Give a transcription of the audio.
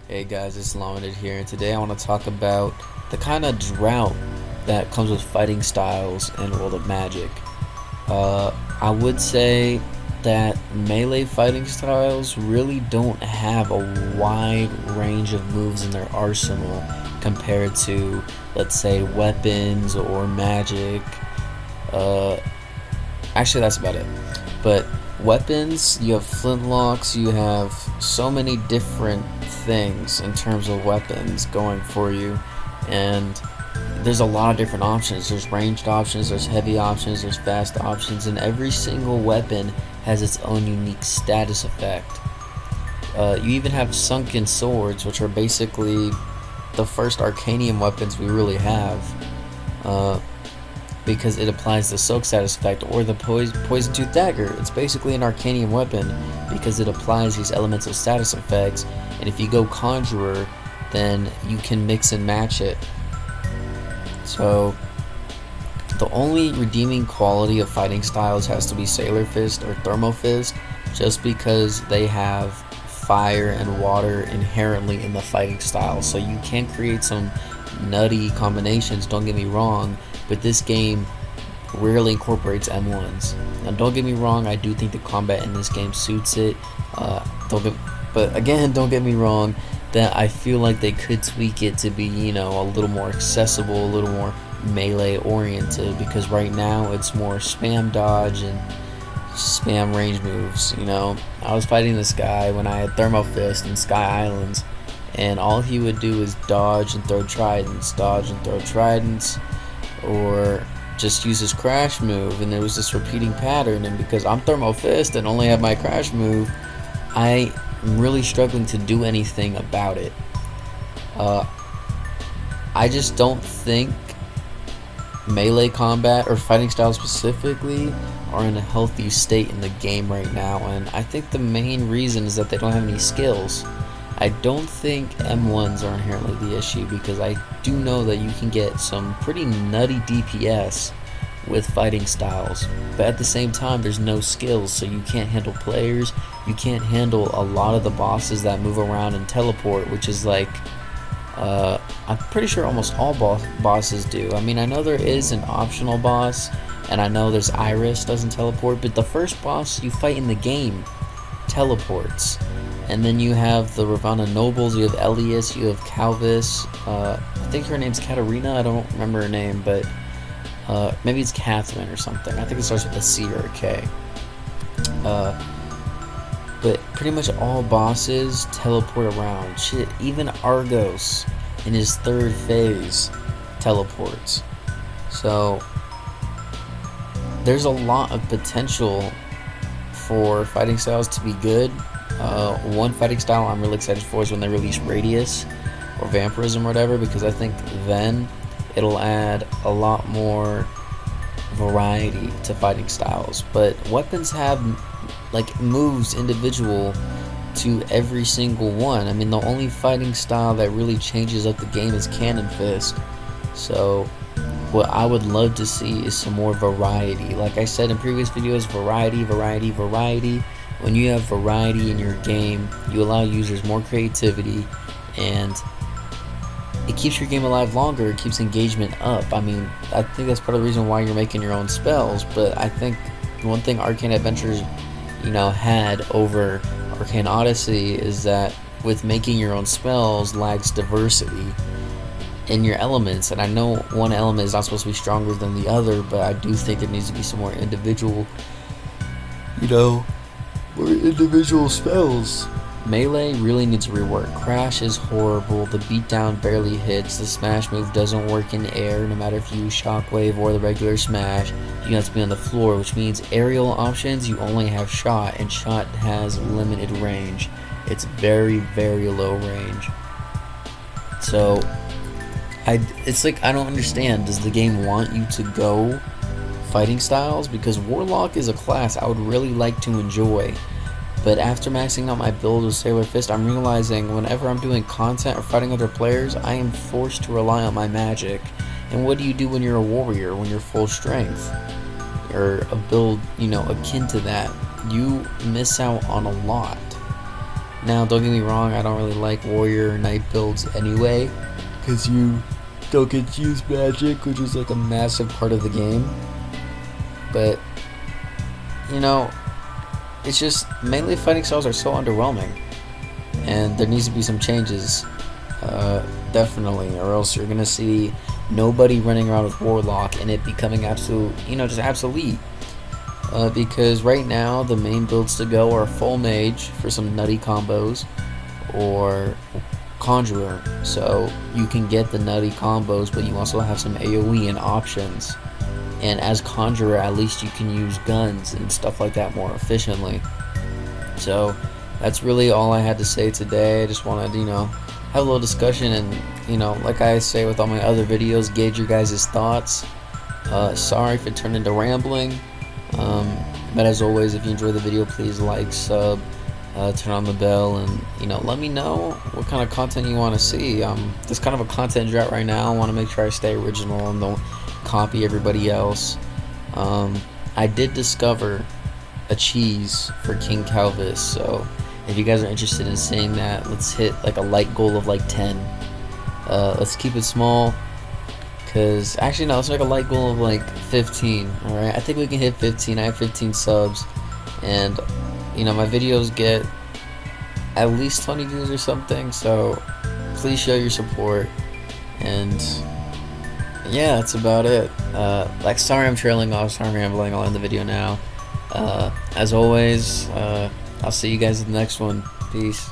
Hey guys, it's Laminate here, and today I want to talk about the kind of drought that comes with fighting styles in World of Magic. I would say that melee fighting styles really don't have a wide range of moves in their arsenal compared to, let's say, weapons or magic. Uh, Actually, that's about it. But weapons, you have flintlocks, you have so many different things in terms of weapons going for you, and there's a lot of different options. There's ranged options, there's heavy options, there's fast options, and every single weapon has its own unique status effect. You even have sunken swords, which are basically the first Arcanium weapons we really have. Uh, because it applies the soak status effect, or the poison tooth dagger. It's basically an Arcanium weapon because it applies these elemental status effects, and if you go conjurer, then you can mix and match it. So the only redeeming quality of fighting styles has to be Sailor Fist or Thermo Fist, just because they have fire and water inherently in the fighting style. So you can create some nutty combinations, don't get me wrong, but this game rarely incorporates M1s. Now, don't get me wrong, I do think the combat in this game suits it. But again, don't get me wrong, that I feel like they could tweak it to be, a little more accessible, a little more melee oriented, because right now it's more spam dodge and spam range moves. I was fighting this guy when I had Thermo Fist in Sky Islands, and all he would do is dodge and throw tridents, dodge and throw tridents, or just use his crash move, and there was this repeating pattern. And because I'm Thermo Fist and only have my crash move, I am really struggling to do anything about it. I just don't think melee combat or fighting styles specifically are in a healthy state in the game right now, and I think the main reason is that they don't have any skills. I don't think M1s are inherently the issue, because I do know that you can get some pretty nutty DPS with fighting styles, but at the same time there's no skills, so you can't handle players, you can't handle a lot of the bosses that move around and teleport, which is like, I'm pretty sure almost all bosses do. I mean, I know there is an optional boss, and I know there's Iris doesn't teleport, but the first boss you fight in the game teleports. And then you have the Ravana Nobles, you have Elias, you have Calvis, I think her name's Katarina, I don't remember her name, but maybe it's Catherine or something. I think it starts with a C or a K. But pretty much all bosses teleport around. Shit, even Argos in his third phase teleports. So there's a lot of potential for fighting styles to be good. One fighting style I'm really excited for is when they release Radius or Vampirism or whatever, because I think then it'll add a lot more variety to fighting styles. But weapons have like moves individual to every single one. I mean, the only fighting style that really changes up the game is Cannon Fist. So what I would love to see is some more variety. Like I said in previous videos, variety. When you have variety in your game, you allow users more creativity, and it keeps your game alive longer, it keeps engagement up. I mean, I think that's part of the reason why you're making your own spells, but I think one thing Arcane Adventures, had over Arcane Odyssey is that with making your own spells lacks diversity in your elements. And I know one element is not supposed to be stronger than the other, but I do think there needs to be some more individual, or individual spells. Melee really needs rework. Crash is horrible, the beatdown barely hits, the smash move doesn't work in air no matter if you use shockwave or the regular smash. You have to be on the floor, which means aerial options you only have shot, and shot has limited range. It's very, very low range. So it's like, I don't understand, does the game want you to go fighting styles? Because Warlock is a class I would really like to enjoy, but after maxing out my build with Sailor Fist, I'm realizing whenever I'm doing content or fighting other players, I am forced to rely on my magic. And what do you do when you're a warrior, when you're full strength, or a build akin to that? You miss out on a lot. Now, don't get me wrong, I don't really like warrior or knight builds anyway, because you don't get to use magic, which is like a massive part of the game. But, you know, it's just mainly fighting styles are so underwhelming, and there needs to be some changes, definitely, or else you're gonna see nobody running around with warlock and it becoming absolute, just obsolete. Because right now the main builds to go are full mage for some nutty combos, or conjurer, so you can get the nutty combos, but you also have some AoE and options. And as conjurer, at least you can use guns and stuff like that more efficiently. So that's really all I had to say today. I just wanted to, have a little discussion, and like I say with all my other videos, gauge your guys' thoughts. Sorry if it turned into rambling. But as always, if you enjoy the video, please like, sub, turn on the bell, and let me know what kind of content you want to see. There's kind of a content drought right now. I want to make sure I stay original and don't copy everybody else. I did discover a cheese for King Calvis, so if you guys are interested in seeing that, let's hit like a like goal of like 10. Let's keep it small. Cause actually no, let's make a like goal of like 15. Alright, I think we can hit 15. I have 15 subs, and my videos get at least 20 views or something, so please show your support. And yeah, that's about it. Sorry I'm trailing off, sorry I'm rambling. I'll end the video now. As always, I'll see you guys in the next one. Peace.